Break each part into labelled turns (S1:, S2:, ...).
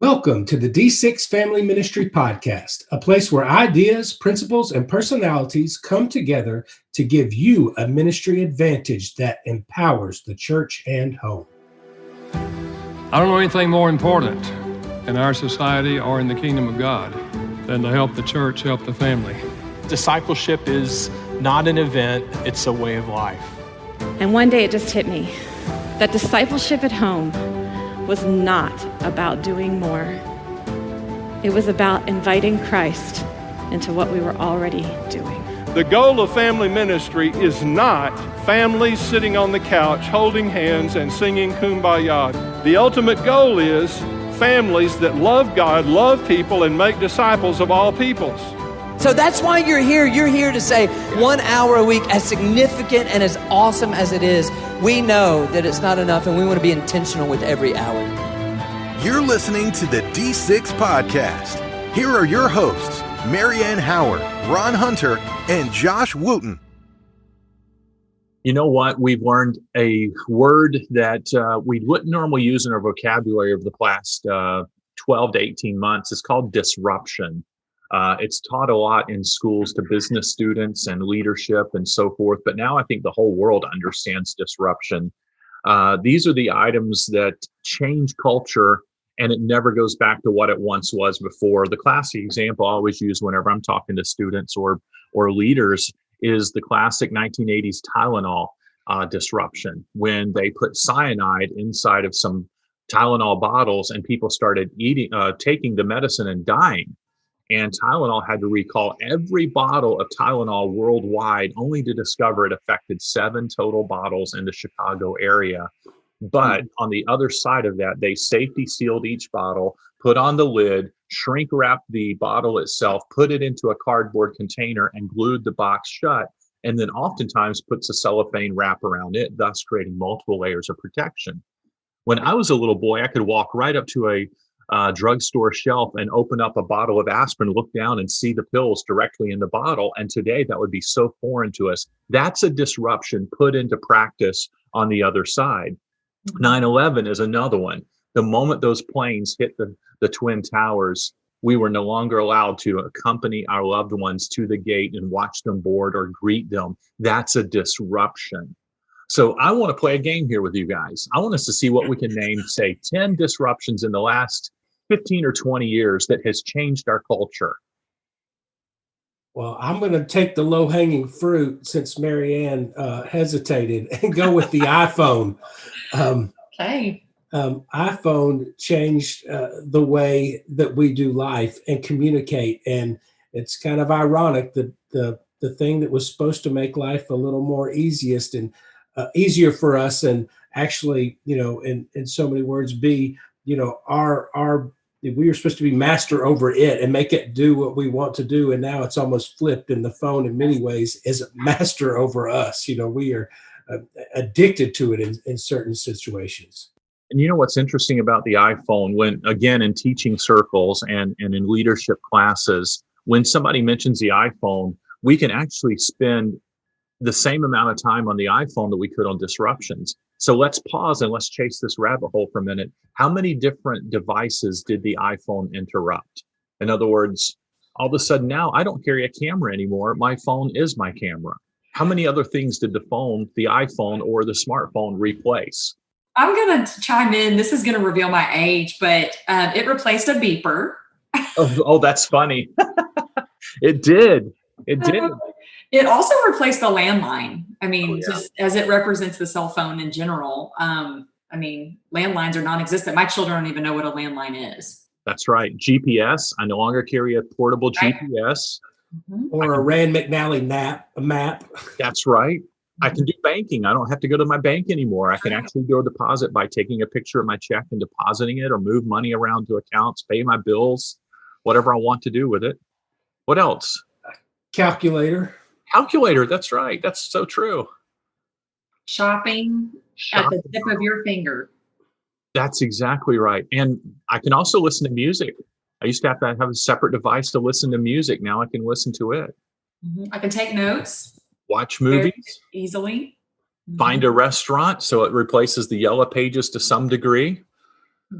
S1: Welcome to the D6 Family Ministry Podcast, a place where ideas, principles, and personalities come together to give you a ministry advantage that empowers the church and home.
S2: I don't know anything more important in our society or in the kingdom of God than to help the church, help the family.
S3: Discipleship is not an event, it's a way of life.
S4: And one day it just hit me that discipleship at home was not about doing more. It was about inviting Christ into what we were already doing.
S5: The goal of family ministry is not families sitting on the couch holding hands and singing Kumbaya. The ultimate goal is families that love God, love people, and make disciples of all peoples.
S6: So that's why you're here. You're here to say 1 hour a week, as significant and as awesome as it is, we know that it's not enough and we want to be intentional with every hour.
S7: You're listening to the D6 Podcast. Here are your hosts, Marianne Howard, Ron Hunter, and Josh Wooten.
S8: You know what? We've learned a word that we wouldn't normally use in our vocabulary over the past 12 to 18 months. It's called disruption. It's taught a lot in schools to business students and leadership and so forth. But now I think the whole world understands disruption. These are the items that change culture, and it never goes back to what it once was before. The classic example I always use whenever I'm talking to students or leaders is the classic 1980s Tylenol disruption, when they put cyanide inside of some Tylenol bottles and people started taking the medicine and dying. And Tylenol had to recall every bottle of Tylenol worldwide, only to discover it affected 7 total bottles in the Chicago area. But on the other side of that, they safety sealed each bottle, put on the lid, shrink wrapped the bottle itself, put it into a cardboard container, and glued the box shut. And then oftentimes puts a cellophane wrap around it, thus creating multiple layers of protection. When I was a little boy, I could walk right up to a drugstore shelf and open up a bottle of aspirin, look down and see the pills directly in the bottle. And today that would be so foreign to us. That's a disruption put into practice on the other side. 9/11 is another one. The moment those planes hit the Twin Towers, we were no longer allowed to accompany our loved ones to the gate and watch them board or greet them. That's a disruption. So I want to play a game here with you guys. I want us to see what we can name, say, 10 disruptions in the last 15 or 20 years that has changed our culture.
S1: Well, I'm going to take the low-hanging fruit since Marianne hesitated and go with the iPhone.
S9: Okay.
S1: iPhone changed the way that we do life and communicate. And it's kind of ironic that the thing that was supposed to make life a little more easier for us, and actually, in so many words, be, we were supposed to be master over it and make it do what we want to do. And now it's almost flipped, and the phone in many ways is a master over us. We are addicted to it in certain situations.
S8: And you know what's interesting about the iPhone, when, again, in teaching circles and in leadership classes, when somebody mentions the iPhone, we can actually spend the same amount of time on the iPhone that we could on disruptions. So let's pause and let's chase this rabbit hole for a minute. How many different devices did the iPhone interrupt? In other words, all of a sudden now I don't carry a camera anymore. My phone is my camera. How many other things did the iPhone or the smartphone replace?
S9: I'm going to chime in. This is going to reveal my age, but it replaced a beeper.
S8: Oh, that's funny. It did. It did.
S9: It also replaced the landline. Just as it represents the cell phone in general. Landlines are non-existent. My children don't even know what a landline is.
S8: That's right. GPS. I no longer carry a portable GPS.
S1: Mm-hmm. Or a Rand McNally map.
S8: That's right. I can do banking. I don't have to go to my bank anymore. I can actually go deposit by taking a picture of my check and depositing it, or move money around to accounts, pay my bills, whatever I want to do with it. What else? Calculator, that's right. That's so true.
S9: Shopping at the tip of your finger.
S8: That's exactly right. And I can also listen to music. I used to have a separate device to listen to music. Now I can listen to it.
S9: Mm-hmm. I can take notes.
S8: Watch movies.
S9: Very easily.
S8: Find a restaurant, so it replaces the yellow pages to some degree.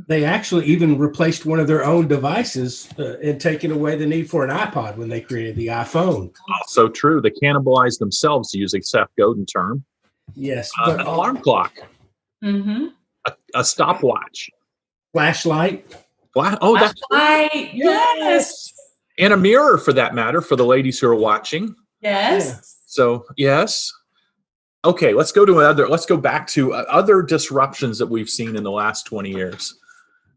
S1: They actually even replaced one of their own devices and taken away the need for an iPod when they created the iPhone.
S8: Also true. They cannibalized themselves, to use a Seth Godin term.
S1: Yes,
S8: An alarm clock,
S9: Mm-hmm.
S8: a stopwatch,
S1: flashlight.
S8: Oh, that's
S9: Flashlight. Yes.
S8: and a mirror, for that matter, for the ladies who are watching.
S9: Yes.
S1: Yeah.
S8: So yes. Okay, let's go back to other disruptions that we've seen in the last 20 years.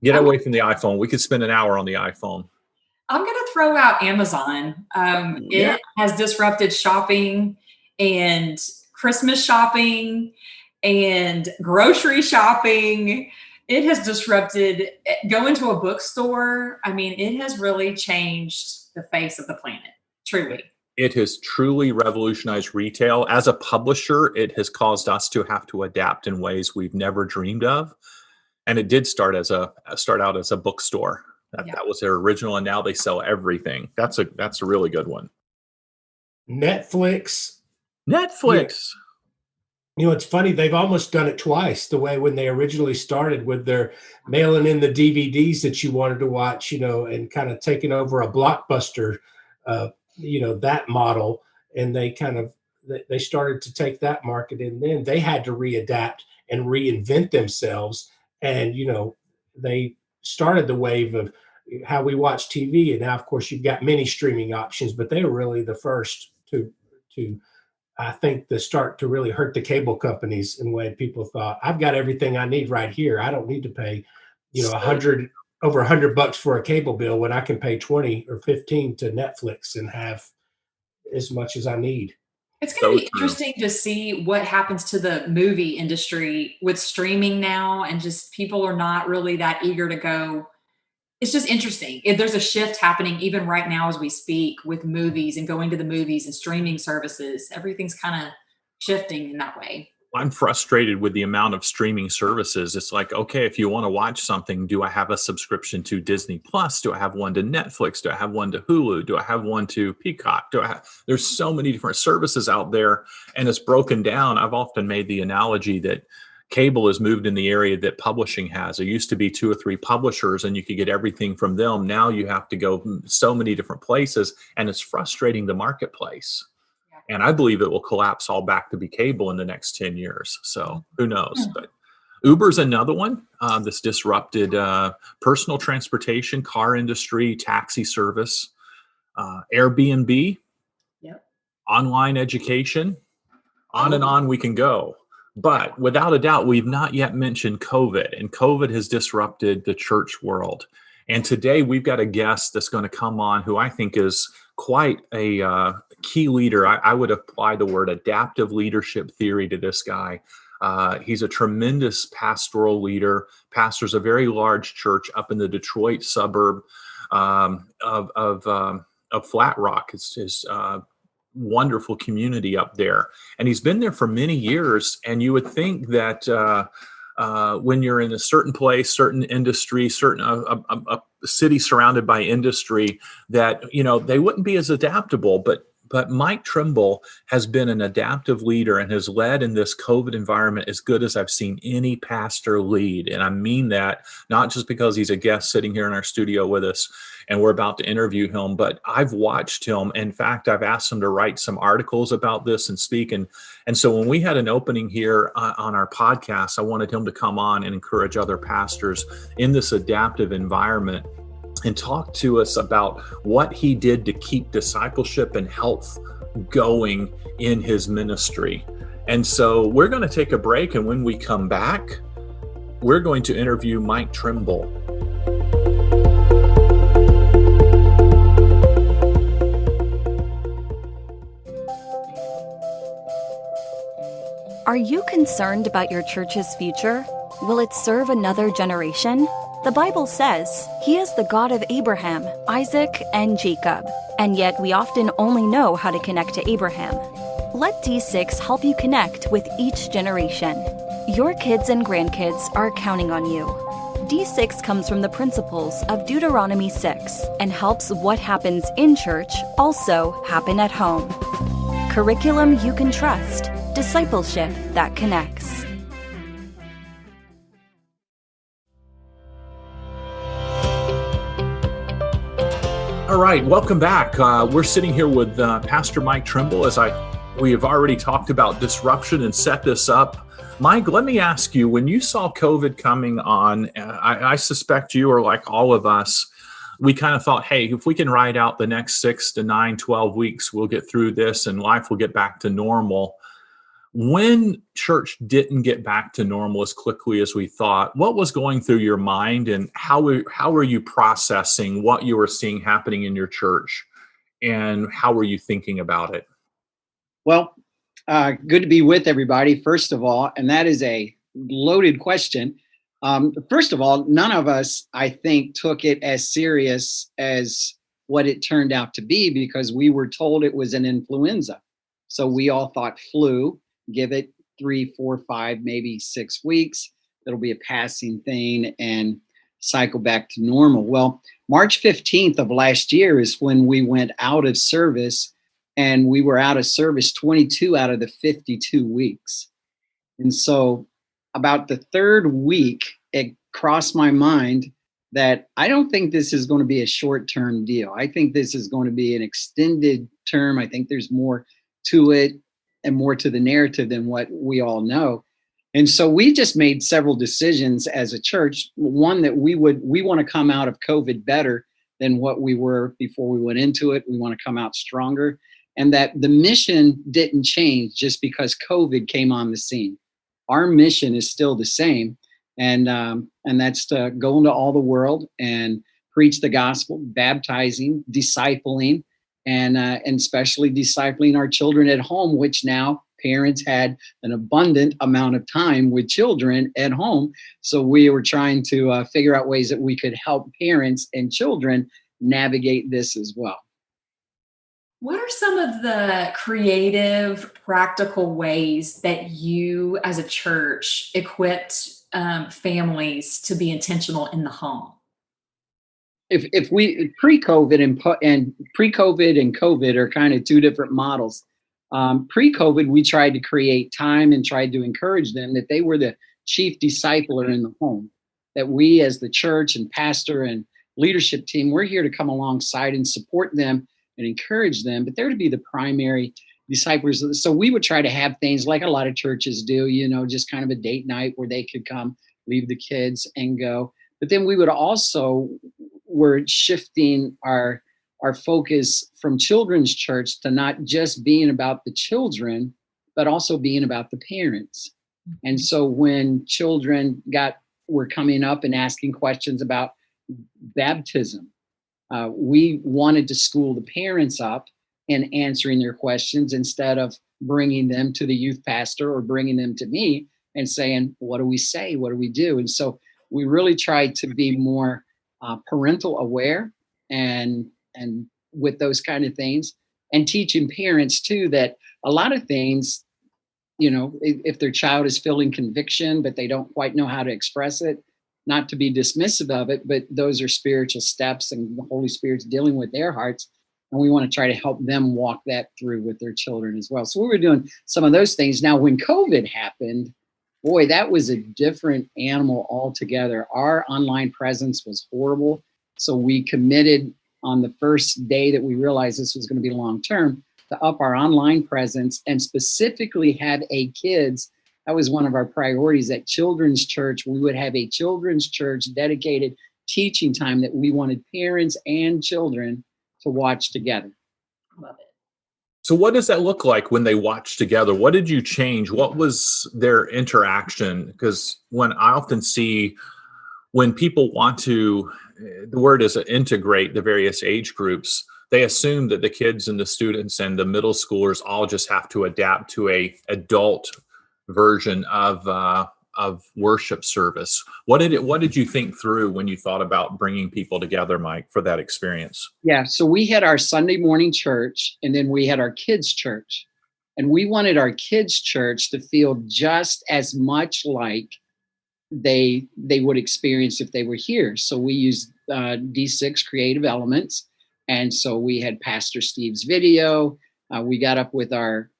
S8: Get away from the iPhone. We could spend an hour on the iPhone.
S9: I'm going to throw out Amazon. It has disrupted shopping and Christmas shopping and grocery shopping. It has disrupted going to a bookstore. I mean, it has really changed the face of the planet, truly.
S8: It has truly revolutionized retail. As a publisher, it has caused us to have to adapt in ways we've never dreamed of. And it did start out as a bookstore. That was their original, and now they sell everything. That's a really good one.
S1: Netflix. You know, it's funny, they've almost done it twice, the way when they originally started with their mailing in the DVDs that you wanted to watch, you know, and kind of taking over a Blockbuster, you know, that model. And they they started to take that market, and then they had to readapt and reinvent themselves. And, you know, they started the wave of how we watch TV. And now, of course, you've got many streaming options, but they were really the first to I think, the start to really hurt the cable companies in a way people thought, I've got everything I need right here. I don't need to pay, you know, over $100 for a cable bill when I can pay 20 or 15 to Netflix and have as much as I need.
S9: It's going to be interesting to see what happens to the movie industry with streaming now, and just people are not really that eager to go. It's just interesting. There's a shift happening even right now as we speak with movies and going to the movies and streaming services. Everything's kind of shifting in that way.
S8: I'm frustrated with the amount of streaming services. It's like, okay, if you want to watch something, do I have a subscription to Disney Plus? Do I have one to Netflix? Do I have one to Hulu? Do I have one to Peacock? There's so many different services out there, and it's broken down. I've often made the analogy that cable has moved in the area that publishing has. There used to be 2 or 3 publishers and you could get everything from them. Now you have to go so many different places, and it's frustrating the marketplace. And I believe it will collapse all back to be cable in the next 10 years. So who knows? But Uber's another one that's disrupted personal transportation, car industry, taxi service, Airbnb, online education, on and on we can go. But without a doubt, we've not yet mentioned COVID, and COVID has disrupted the church world. And today we've got a guest that's going to come on who I think is quite a key leader. I would apply the word adaptive leadership theory to this guy. He's a tremendous pastoral leader, pastors a very large church up in the Detroit suburb of Flat Rock. It's his wonderful community up there. And he's been there for many years. And you would think that when you're in a certain place, certain industry, a city surrounded by industry, that, you know, they wouldn't be as adaptable. But Mike Trimble has been an adaptive leader and has led in this COVID environment as good as I've seen any pastor lead. And I mean that not just because he's a guest sitting here in our studio with us and we're about to interview him, but I've watched him. In fact, I've asked him to write some articles about this and speak. And so when we had an opening here on our podcast, I wanted him to come on and encourage other pastors in this adaptive environment and talk to us about what he did to keep discipleship and health going in his ministry. And so we're going to take a break, and when we come back, we're going to interview Mike Trimble.
S10: Are you concerned about your church's future? Will it serve another generation? The Bible says He is the God of Abraham, Isaac, and Jacob, and yet we often only know how to connect to Abraham. Let D6 help you connect with each generation. Your kids and grandkids are counting on you. D6 comes from the principles of Deuteronomy 6 and helps what happens in church also happen at home. Curriculum you can trust, discipleship that connects.
S8: All right, welcome back. We're sitting here with Pastor Mike Trimble we have already talked about disruption and set this up. Mike, let me ask you, when you saw COVID coming on, I suspect you are like all of us, we kind of thought, hey, if we can ride out the next 6 to 9, 12 weeks, we'll get through this and life will get back to normal. When church didn't get back to normal as quickly as we thought, what was going through your mind, and how were you processing what you were seeing happening in your church, and how were you thinking about it?
S11: Well, good to be with everybody, first of all, and that is a loaded question. First of all, none of us, I think, took it as serious as what it turned out to be, because we were told it was an influenza. So we all thought flu, give it 3, 4, 5, maybe 6 weeks. It'll be a passing thing and cycle back to normal. Well, March 15th of last year is when we went out of service, and we were out of service 22 out of the 52 weeks. And so about the third week, it crossed my mind that I don't think this is going to be a short-term deal. I think this is going to be an extended term. I think there's more to it and more to the narrative than what we all know. And so we just made several decisions as a church. One, that we want to come out of COVID better than what we were before we went into it. We want to come out stronger, and that the mission didn't change just because COVID came on the scene. Our mission is still the same, and that's to go into all the world and preach the gospel, baptizing, discipling, and especially discipling our children at home, which now parents had an abundant amount of time with children at home. So we were trying to figure out ways that we could help parents and children navigate this as well.
S9: What are some of the creative, practical ways that you as a church equipped families to be intentional in the home?
S11: If we pre-COVID and pre-COVID and COVID are kind of two different models. Pre-COVID, we tried to create time and tried to encourage them that they were the chief discipler in the home, that we as the church and pastor and leadership team, we're here to come alongside and support them and encourage them, but they're to be the primary disciples. So we would try to have things like a lot of churches do, just kind of a date night where they could come, leave the kids and go. But then we would also, we're shifting our focus from children's church to not just being about the children, but also being about the parents. And so when children were coming up and asking questions about baptism, we wanted to school the parents up in answering their questions instead of bringing them to the youth pastor or bringing them to me and saying, what do we say? What do we do? And so we really tried to be more parental aware and with those kind of things, and teaching parents too that a lot of things, if their child is feeling conviction, but they don't quite know how to express it, not to be dismissive of it, but those are spiritual steps and the Holy Spirit's dealing with their hearts. And we want to try to help them walk that through with their children as well. So we were doing some of those things. Now, when COVID happened, boy, that was a different animal altogether. Our online presence was horrible. So we committed on the first day that we realized this was going to be long-term to up our online presence and specifically have kids. That was one of our priorities at Children's Church. We would have a children's church dedicated teaching time that we wanted parents and children to watch together.
S9: Love it.
S8: So what does that look like when they watch together? What did you change? What was their interaction? Because when I often see when people want to, the word is integrate the various age groups, they assume that the kids and the students and the middle schoolers all just have to adapt to a adult version of worship service. What did you think through when you thought about bringing people together, Mike, for that experience?
S11: Yeah, so we had our Sunday morning church, and then we had our kids' church. And we wanted our kids' church to feel just as much like they would experience if they were here. So we used D6 Creative Elements. And so we had Pastor Steve's video. We got up with our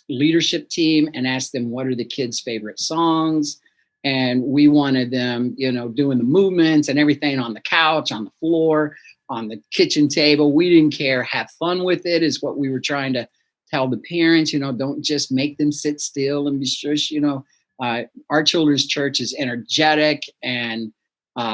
S11: leadership team and asked them, what are the kids' favorite songs? And we wanted them, doing the movements and everything on the couch, on the floor, on the kitchen table. We didn't care. Have fun with it is what we were trying to tell the parents. Don't just make them sit still and be shush. Our children's church is energetic and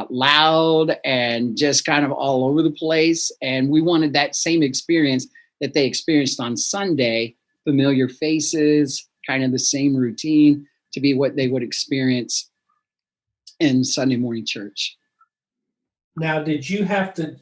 S11: loud and just kind of all over the place. And we wanted that same experience that they experienced on Sunday, familiar faces, kind of the same routine, to be what they would experience in Sunday morning church.
S1: Now, did you have to,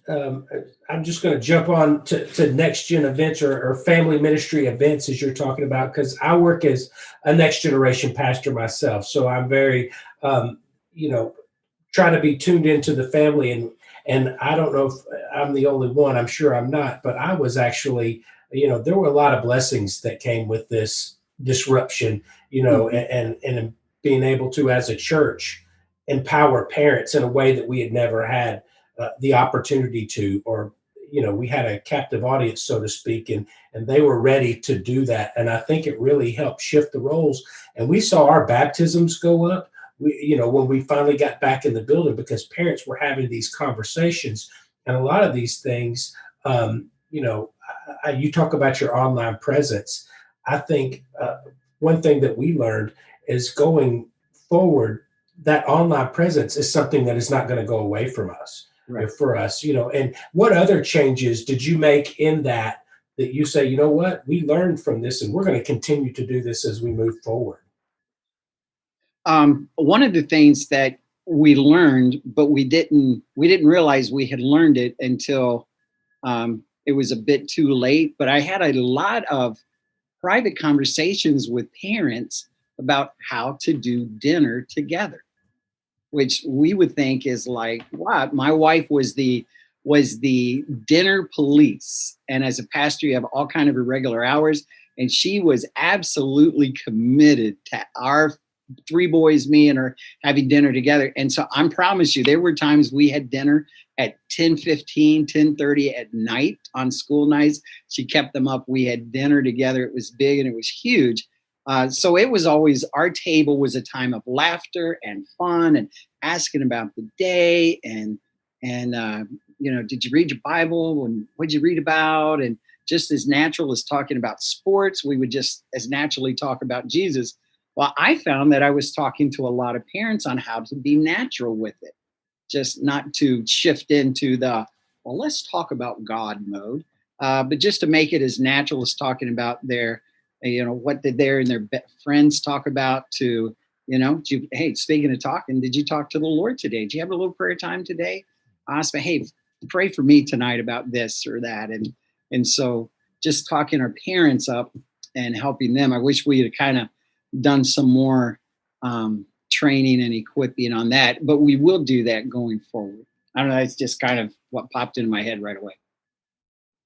S1: I'm just going to jump on to next gen events or family ministry events as you're talking about, because I work as a next generation pastor myself. So I'm very, trying to be tuned into the family. And I don't know if I'm the only one, I'm sure I'm not, but I was actually, there were a lot of blessings that came with this disruption, and being able to, as a church, empower parents in a way that we had never had the opportunity to, or we had a captive audience, so to speak, and they were ready to do that. And I think it really helped shift the roles. And we saw our baptisms go up. When we finally got back in the building, because parents were having these conversations, and a lot of these things, you talk about your online presence. I think one thing that we learned is going forward, that online presence is something that is not going to go away from us,
S11: right,
S1: for us, and what other changes did you make in that you say, you know what, we learned from this and we're going to continue to do this as we move forward?
S11: One of the things that we learned, but we didn't realize we had learned it until it was a bit too late. But I had a lot of private conversations with parents about how to do dinner together, which we would think is like, what? My wife was the dinner police. And as a pastor, you have all kind of irregular hours. And she was absolutely committed to our 3 boys, me and her, having dinner together. And so I promise you, there were times we had dinner at 10:15, 10:30 at night on school nights. She kept them up. We had dinner together. It was big and it was huge. So it was always, our table was a time of laughter and fun and asking about the day and did you read your Bible and what'd you read about? And just as natural as talking about sports, we would just as naturally talk about Jesus. Well, I found that I was talking to a lot of parents on how to be natural with it, just not to shift into the, well, let's talk about God mode, but just to make it as natural as talking about their, what did their and their friends talk about to, hey, speaking of talking, did you talk to the Lord today? Did you have a little prayer time today? Ask me, hey, pray for me tonight about this or that. And so just talking our parents up and helping them. I wish we had kind of done some more training and equipping on that, but we will do that going forward. I don't know. It's just kind of what popped into my head right away.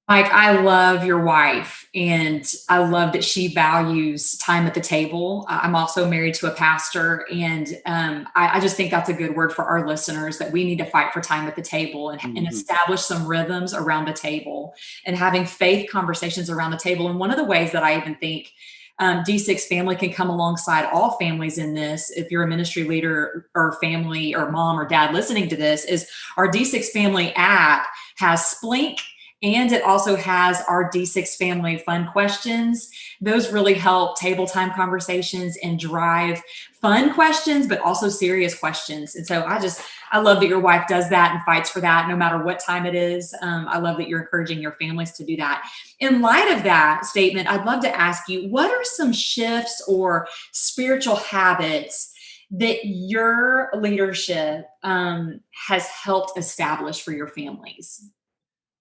S9: Mike, I love your wife, and I love that she values time at the table. I'm also married to a pastor, and I just think that's a good word for our listeners, that we need to fight for time at the table and establish some rhythms around the table and having faith conversations around the table. And one of the ways that I even think D6 family can come alongside all families in this, if you're a ministry leader or family or mom or dad listening to this, is our D6 family app has Splink, and it also has our D6 family fun questions. Those really help table time conversations and drive fun questions, but also serious questions. And so I love that your wife does that and fights for that no matter what time it is. I love that you're encouraging your families to do that. In light of that statement, I'd love to ask you, what are some shifts or spiritual habits that your leadership has helped establish for your families?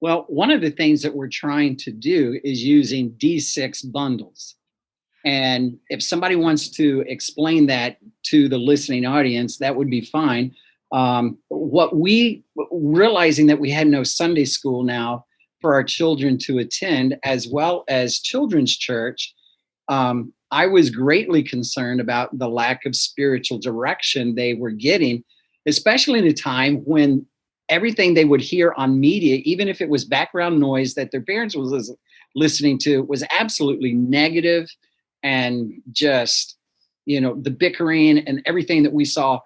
S11: Well, one of the things that we're trying to do is using D6 bundles. And if somebody wants to explain that to the listening audience, that would be fine. Realizing that we had no Sunday school now for our children to attend, as well as children's church, I was greatly concerned about the lack of spiritual direction they were getting, especially in a time when everything they would hear on media, even if it was background noise that their parents was listening to, was absolutely negative and just the bickering and everything that we saw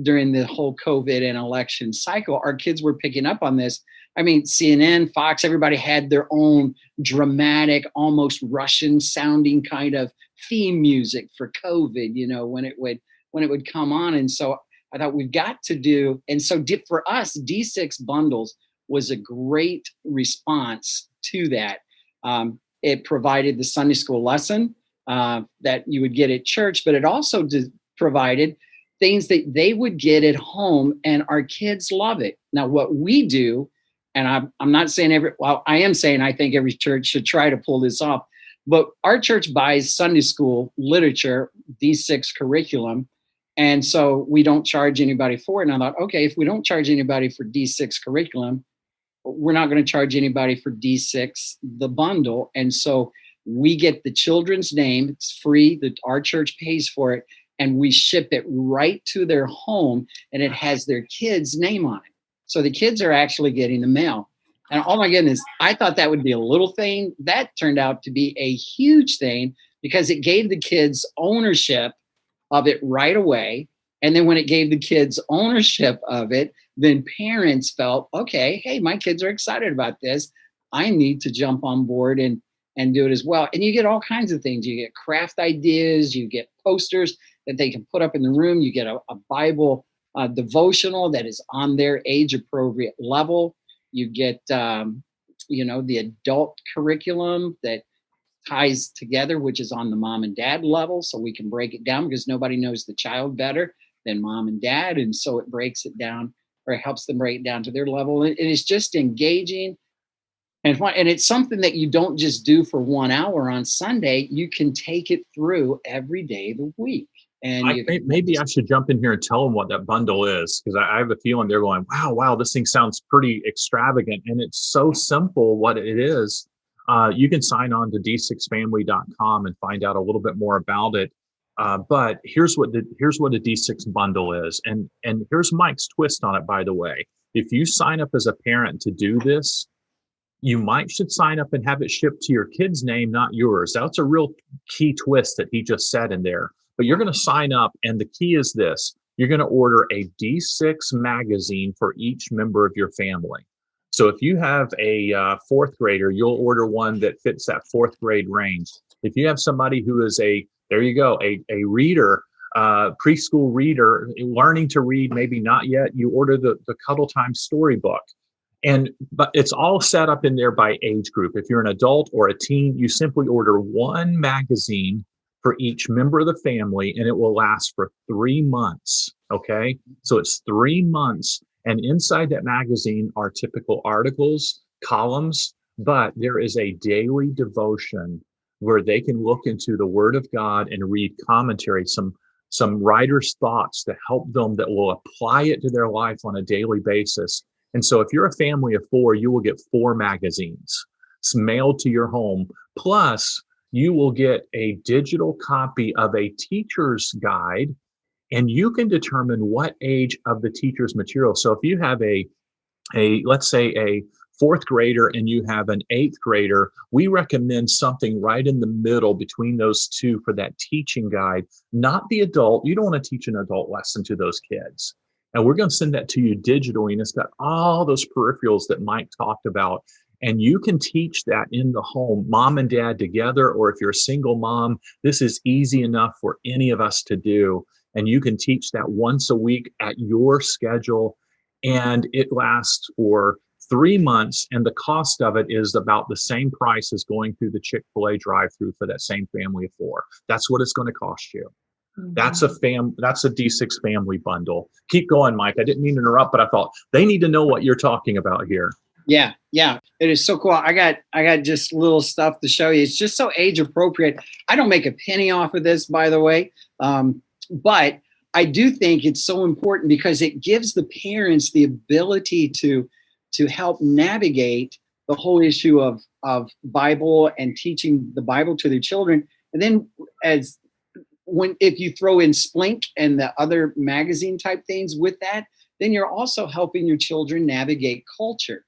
S11: during the whole COVID and election cycle. Our kids were picking up on this. I mean, CNN, Fox, everybody had their own dramatic, almost Russian sounding kind of theme music for COVID, when it would come on. And so I thought we've got to do, and so for us, D6 bundles was a great response to that. It provided the Sunday school lesson that you would get at church, but it also provided things that they would get at home, and our kids love it. Now, what we do, and I'm not saying I am saying I think every church should try to pull this off, but our church buys Sunday school literature, D6 curriculum, and so we don't charge anybody for it. And I thought, okay, if we don't charge anybody for D6 curriculum, we're not going to charge anybody for D6, the bundle. And so we get the children's name. It's free. Our church pays for it. And we ship it right to their home, and it has their kid's name on it. So the kids are actually getting the mail. And oh my goodness, I thought that would be a little thing. That turned out to be a huge thing because it gave the kids ownership of it right away. And then when it gave the kids ownership of it, then parents felt, okay, hey, my kids are excited about this. I need to jump on board and do it as well. And you get all kinds of things. You get craft ideas, you get posters that they can put up in the room. You get a Bible devotional that is on their age appropriate level. You get, the adult curriculum that ties together, which is on the mom and dad level. So we can break it down because nobody knows the child better than mom and dad. And so it breaks it down, or it helps them break it down to their level. And it's just engaging and fun. And it's something that you don't just do for 1 hour on Sunday. You can take it through every day of the week. And
S8: maybe I should jump in here and tell them what that bundle is, because I have a feeling they're going, wow, this thing sounds pretty extravagant. And it's so simple what it is. You can sign on to d6family.com and find out a little bit more about it. But here's what the D6 bundle is. And here's Mike's twist on it, by the way. If you sign up as a parent to do this, you should sign up and have it shipped to your kid's name, not yours. That's a real key twist that he just said in there. But you're going to sign up, and the key is this. You're going to order a D6 magazine for each member of your family. So if you have a fourth grader, you'll order one that fits that fourth grade range. If you have somebody who is a reader, preschool reader, learning to read, maybe not yet, you order the Cuddle Time storybook. But it's all set up in there by age group. If you're an adult or a teen, you simply order one magazine for each member of the family, and it will last for 3 months. Okay. So it's 3 months. And inside that magazine are typical articles, columns, but there is a daily devotion where they can look into the Word of God and read commentary, some writer's thoughts to help them that will apply it to their life on a daily basis. And so if you're a family of 4, you will get 4 magazines. It's mailed to your home. Plus, you will get a digital copy of a teacher's guide, and you can determine what age of the teacher's material. So if you have let's say a 4th grader and you have an 8th grader, we recommend something right in the middle between those two for that teaching guide, not the adult. You don't want to teach an adult lesson to those kids. And we're going to send that to you digitally, and it's got all those peripherals that Mike talked about. And you can teach that in the home, mom and dad together, or if you're a single mom, this is easy enough for any of us to do. And you can teach that once a week at your schedule, and it lasts for 3 months. And the cost of it is about the same price as going through the Chick-fil-A drive-through for that same family of 4. That's what it's going to cost you. Mm-hmm. That's a D6 family bundle. Keep going, Mike. I didn't mean to interrupt, but I thought they need to know what you're talking about here.
S11: Yeah. It is so cool. I got just little stuff to show you. It's just so age appropriate. I don't make a penny off of this, by the way. But I do think it's so important because it gives the parents the ability to help navigate the whole issue of Bible and teaching the Bible to their children. And then if you throw in Splink and the other magazine type things with that, then you're also helping your children navigate culture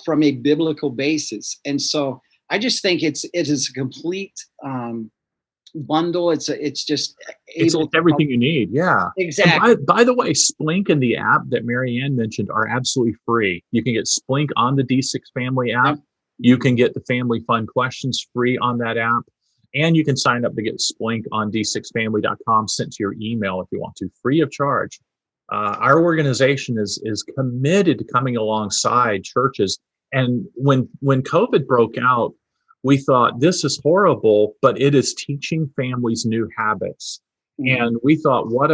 S11: from a biblical basis. And so I just think it is a complete bundle. It's just
S8: It's
S11: able to
S8: everything
S11: help.
S8: you need. Yeah.
S11: Exactly.
S8: And by the way, Splink and the app that Marianne mentioned are absolutely free. You can get Splink on the D6 Family app.
S11: Yep.
S8: You can get the Family Fun Questions free on that app. And you can sign up to get Splink on d6family.com sent to your email if you want to, free of charge. Our organization is committed to coming alongside churches. And when COVID broke out, we thought this is horrible, but it is teaching families new habits. And we thought, what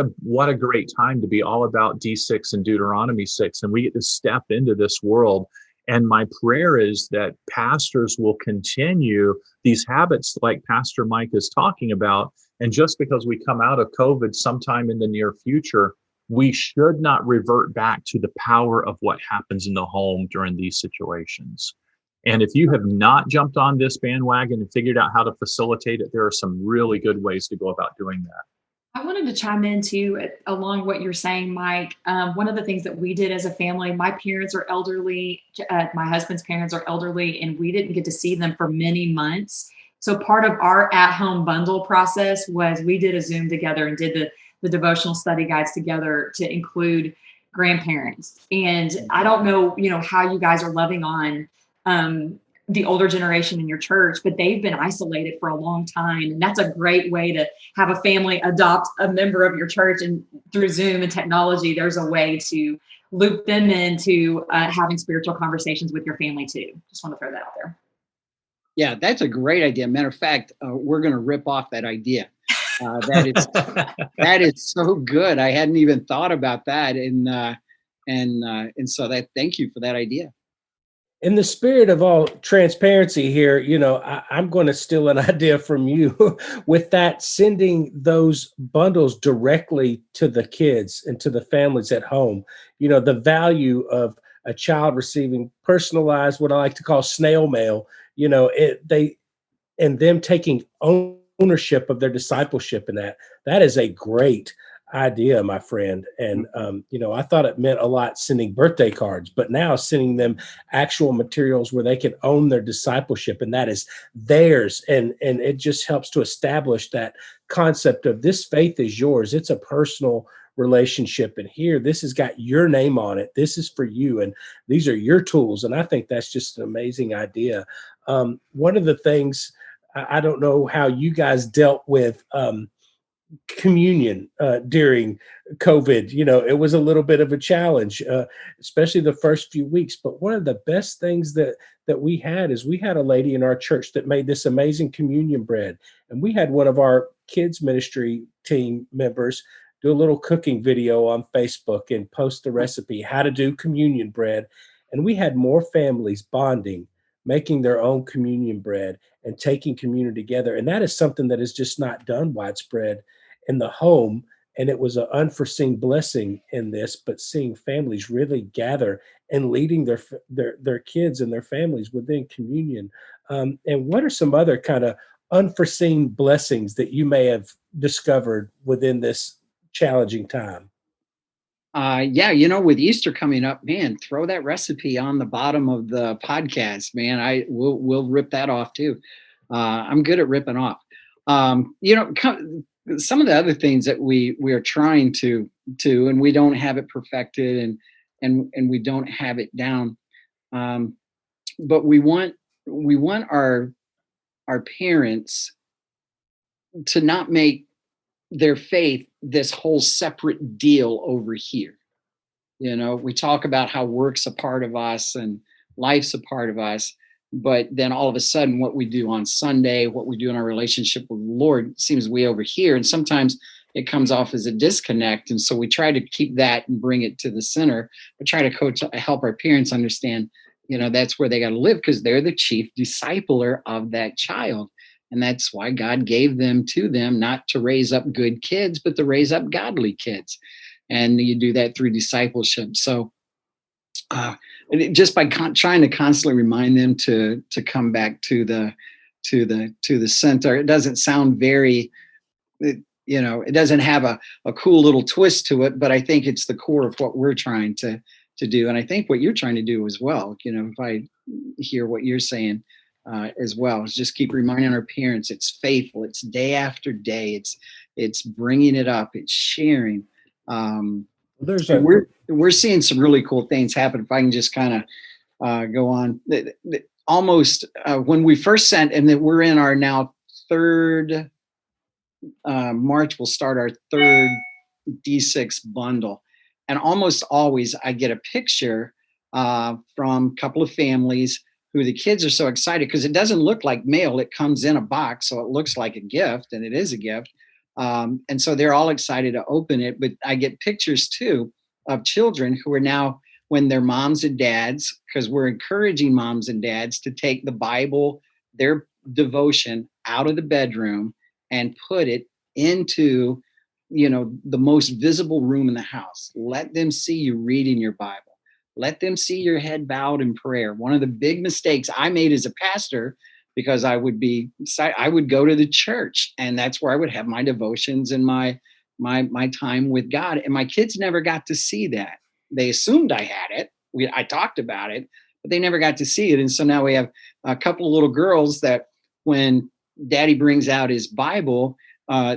S8: a great time to be all about D6 and Deuteronomy 6, and we get to step into this world. And my prayer is that pastors will continue these habits like Pastor Mike is talking about. And just because we come out of COVID sometime in the near future, we should not revert back to the power of what happens in the home during these situations. And if you have not jumped on this bandwagon and figured out how to facilitate it, there are some really good ways to go about doing that.
S9: I wanted to chime in too, along what you're saying, Mike. One of the things that we did as a family, my parents are elderly, my husband's parents are elderly, and we didn't get to see them for many months. So part of our at-home bundle process was we did a Zoom together and did the devotional study guides together to include grandparents. And I don't know, how you guys are loving on the older generation in your church, but they've been isolated for a long time. And that's a great way to have a family adopt a member of your church. And through Zoom and technology, there's a way to loop them into having spiritual conversations with your family too. Just want to throw that out there.
S11: Yeah, that's a great idea. Matter of fact, we're going to rip off that idea. That is so good. I hadn't even thought about that. And so thank you for that idea.
S1: In the spirit of all transparency here, I'm going to steal an idea from you with that, sending those bundles directly to the kids and to the families at home. The value of a child receiving personalized, what I like to call snail mail, and them taking ownership of their discipleship in that is a great idea, my friend. And I thought it meant a lot sending birthday cards, but now sending them actual materials where they can own their discipleship, and that is theirs. And it just helps to establish that concept of this faith is yours. It's a personal relationship, and here this has got your name on it. This is for you, and these are your tools. And I think that's just an amazing idea. One of the things, I don't know how you guys dealt with communion during COVID. It was a little bit of a challenge, especially the first few weeks. But one of the best things that we had is we had a lady in our church that made this amazing communion bread. And we had one of our kids ministry team members do a little cooking video on Facebook and post the recipe, how to do communion bread. And we had more families bonding, making their own communion bread and taking communion together. And that is something that is just not done widespread in the home. And it was an unforeseen blessing in this, but seeing families really gather and leading their kids and their families within communion. And what are some other kind of unforeseen blessings that you may have discovered within this challenging time?
S11: With Easter coming up, man, throw that recipe on the bottom of the podcast, man. We'll rip that off too. I'm good at ripping off. Some of the other things that we are trying to, and we don't have it perfected and we don't have it down. But we want our parents to not make their faith this whole separate deal over here. We talk about how work's a part of us and life's a part of us, but then all of a sudden what we do on Sunday, what we do in our relationship with the Lord seems way over here. And sometimes it comes off as a disconnect. And so we try to keep that and bring it to the center, but try to help our parents understand, that's where they got to live, because they're the chief discipler of that child. And that's why God gave them to them, not to raise up good kids, but to raise up godly kids. And you do that through discipleship. So just by trying to constantly remind them to come back to the center. It doesn't sound very, it doesn't have a cool little twist to it, but I think it's the core of what we're trying to do. And I think what you're trying to do as well, if I hear what you're saying, as well. Is just keep reminding our parents it's faithful. It's day after day. It's bringing it up. It's sharing. We're seeing some really cool things happen. If I can just kind of go on, almost when we first sent, and that we're in our now third. March will start our third D6 bundle, and almost always I get a picture from a couple of families who the kids are so excited because it doesn't look like mail. It comes in a box, so it looks like a gift, and it is a gift. And so they're all excited to open it. But I get pictures too of children who are now, when their moms and dads, because we're encouraging moms and dads to take the Bible, their devotion, out of the bedroom and put it into, the most visible room in the house. Let them see you reading your Bible. Let them see your head bowed in prayer. One of the big mistakes I made as a pastor, because I would go to the church, and that's where I would have my devotions and my time with God. And my kids never got to see that. They assumed I had it. I talked about it, but they never got to see it. And so now we have a couple of little girls that when Daddy brings out his Bible,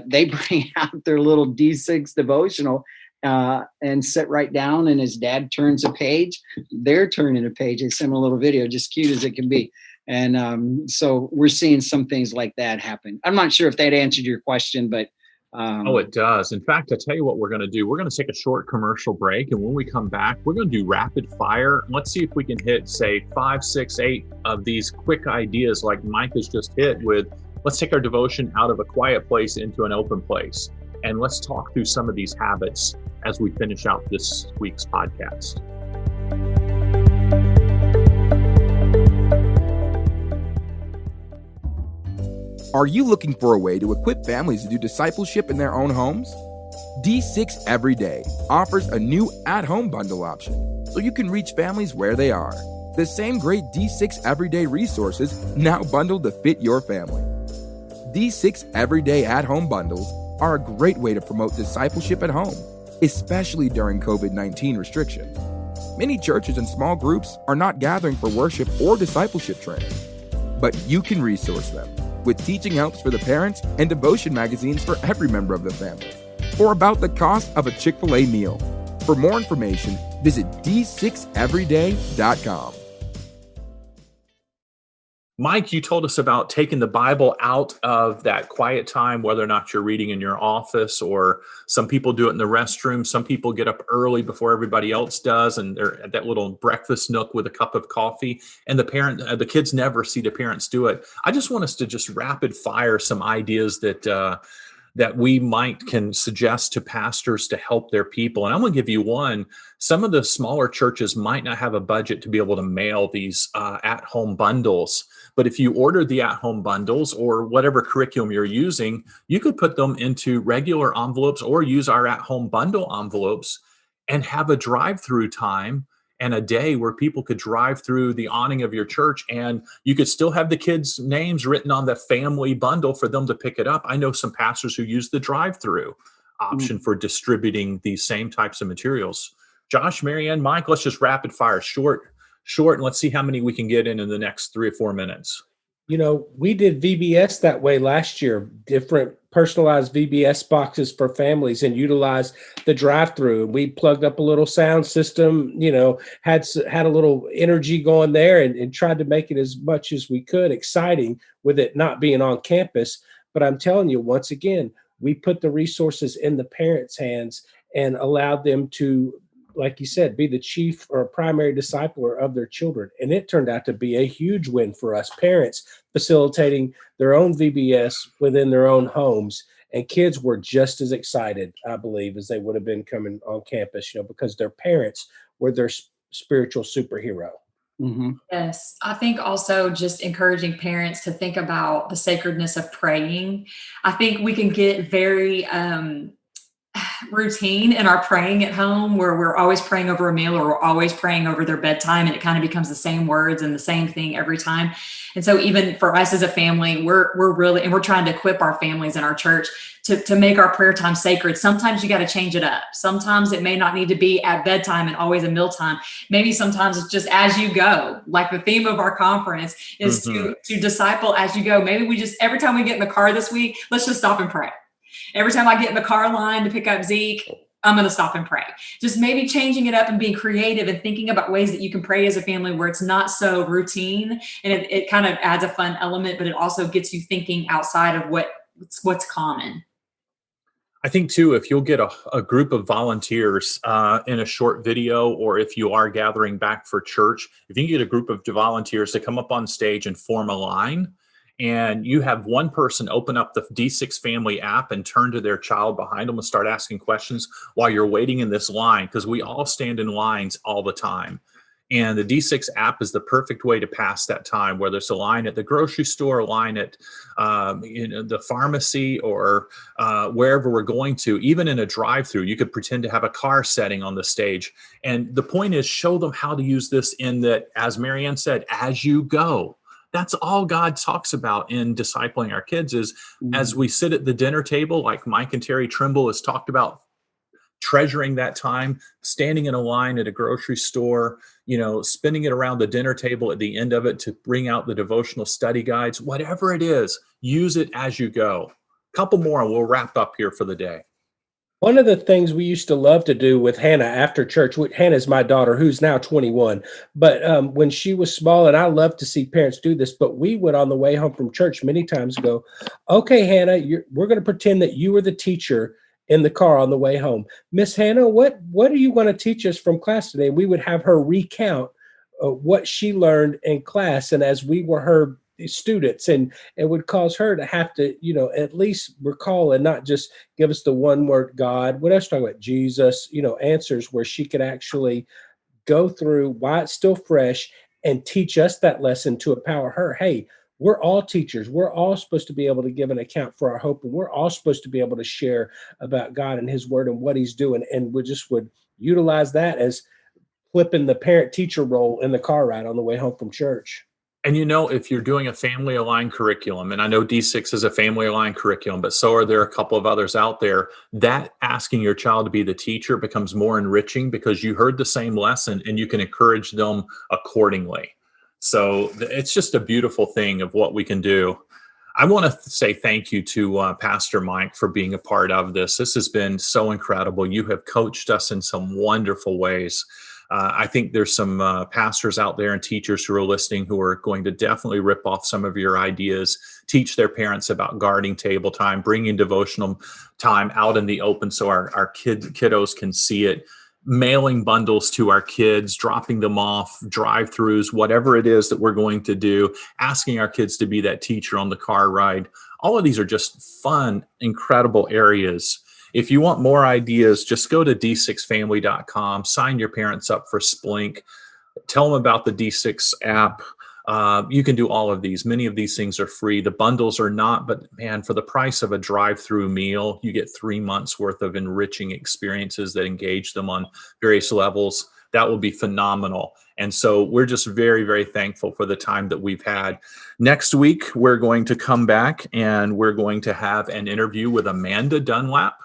S11: they bring out their little D6 devotional and sit right down. And as Dad turns a page, they're turning a page. They send a little video, just cute as it can be. And so we're seeing some things like that happen. I'm not sure if that answered your question, but
S8: it does. In fact, I tell you what we're going to do. We're going to take a short commercial break. And when we come back, we're going to do rapid fire. Let's see if we can hit, say, 5, 6, 8 of these quick ideas like Mike has just hit with. Let's take our devotion out of a quiet place into an open place. And let's talk through some of these habits as we finish out this week's podcast.
S12: Are you looking for a way to equip families to do discipleship in their own homes? D6 Every Day offers a new at-home bundle option so you can reach families where they are. The same great D6 Everyday resources now bundled to fit your family. D6 Everyday at-home bundles are a great way to promote discipleship at home, especially during COVID-19 restrictions. Many churches and small groups are not gathering for worship or discipleship training, but you can resource them with teaching helps for the parents and devotion magazines for every member of the family, or about the cost of a Chick-fil-A meal. For more information, visit d6everyday.com.
S8: Mike, you told us about taking the Bible out of that quiet time, whether or not you're reading in your office, or some people do it in the restroom. Some people get up early before everybody else does, and they're at that little breakfast nook with a cup of coffee, and the kids never see the parents do it. I just want us to just rapid fire some ideas that we can suggest to pastors to help their people. And I'm going to give you one. Some of the smaller churches might not have a budget to be able to mail these at-home bundles. But if you order the at-home bundles or whatever curriculum you're using, you could put them into regular envelopes or use our at-home bundle envelopes and have a drive-through time and a day where people could drive through the awning of your church, and you could still have the kids' names written on the family bundle for them to pick it up. I know some pastors who use the drive-through option for distributing these same types of materials. Josh, Marianne, Mike, let's just rapid fire, short, and let's see how many we can get in the next 3 or 4 minutes.
S1: We did VBS that way last year, different personalized VBS boxes for families, and utilized the drive-through. We plugged up a little sound system, had a little energy going there, and tried to make it as much as we could exciting with it not being on campus. But I'm telling you, once again, we put the resources in the parents' hands and allowed them to, like you said, be the chief or primary discipler of their children. And it turned out to be a huge win for us parents, facilitating their own VBS within their own homes. And kids were just as excited, I believe, as they would have been coming on campus, because their parents were their spiritual superhero.
S11: Mm-hmm.
S9: Yes. I think also just encouraging parents to think about the sacredness of praying. I think we can get very routine in our praying at home, where we're always praying over a meal or we're always praying over their bedtime, and it kind of becomes the same words and the same thing every time. And so even for us as a family, we're really, and we're trying to equip our families in our church to make our prayer time sacred. Sometimes you got to change it up. Sometimes it may not need to be at bedtime and always a mealtime. Maybe sometimes it's just as you go. Like the theme of our conference is to disciple as you go. Maybe we just, every time we get in the car this week, let's just stop and pray. Every time I get in the car line to pick up Zeke, I'm going to stop and pray. Just maybe changing it up and being creative and thinking about ways that you can pray as a family where it's not so routine, and it kind of adds a fun element, but it also gets you thinking outside of what's common.
S8: I think too, if you'll get a group of volunteers in a short video, or if you are gathering back for church, if you can get a group of volunteers to come up on stage and form a line, and you have one person open up the D6 Family app and turn to their child behind them and start asking questions while you're waiting in this line, because we all stand in lines all the time. And the D6 app is the perfect way to pass that time, whether it's a line at the grocery store, a line at the pharmacy, or wherever we're going to. Even in a drive-through, you could pretend to have a car setting on the stage. And the point is, show them how to use this in that, as Marianne said, as you go. That's all God talks about in discipling our kids is as we sit at the dinner table, like Mike and Terry Trimble has talked about, treasuring that time, standing in a line at a grocery store, spending it around the dinner table at the end of it to bring out the devotional study guides, whatever it is, use it as you go. A couple more and we'll wrap up here for the day.
S1: One of the things we used to love to do with Hannah after church, Hannah's my daughter, who's now 21, but when she was small, and I love to see parents do this, but we would on the way home from church many times go, okay, Hannah, we're going to pretend that you were the teacher in the car on the way home. Miss Hannah, what are you going to teach us from class today? We would have her recount what she learned in class, and as we were her students, and it would cause her to have to, at least recall and not just give us the one word God. What else talking about? Jesus, answers where she could actually go through why it's still fresh and teach us that lesson to empower her. Hey, we're all teachers. We're all supposed to be able to give an account for our hope, and we're all supposed to be able to share about God and his word and what he's doing. And we just would utilize that as flipping the parent-teacher role in the car ride on the way home from church.
S8: And if you're doing a family aligned curriculum, and I know D6 is a family aligned curriculum, but so are there a couple of others out there, that asking your child to be the teacher becomes more enriching because you heard the same lesson and you can encourage them accordingly. So it's just a beautiful thing of what we can do. I want to say thank you to Pastor Mike for being a part of this. This has been so incredible. You have coached us in some wonderful ways. I think there's some pastors out there and teachers who are listening who are going to definitely rip off some of your ideas, teach their parents about guarding table time, bringing devotional time out in the open so our kiddos can see it, mailing bundles to our kids, dropping them off, drive-throughs, whatever it is that we're going to do, asking our kids to be that teacher on the car ride. All of these are just fun, incredible areas. If you want more ideas, just go to d6family.com, sign your parents up for Splink, tell them about the D6 app. You can do all of these. Many of these things are free. The bundles are not, but man, for the price of a drive-through meal, you get 3 months worth of enriching experiences that engage them on various levels. That will be phenomenal. And so we're just very, very thankful for the time that we've had. Next week, we're going to come back and we're going to have an interview with Amanda Dunlap.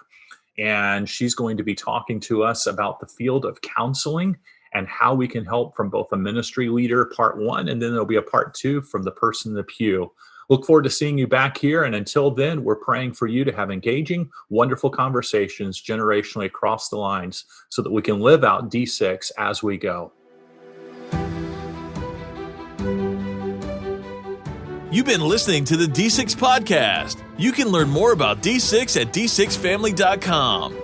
S8: And she's going to be talking to us about the field of counseling and how we can help from both a ministry leader, part 1, and then there'll be a part 2 from the person in the pew. Look forward to seeing you back here. And until then, we're praying for you to have engaging, wonderful conversations generationally across the lines so that we can live out D6 as we go.
S13: You've been listening to the D6 Podcast. You can learn more about D6 at d6family.com.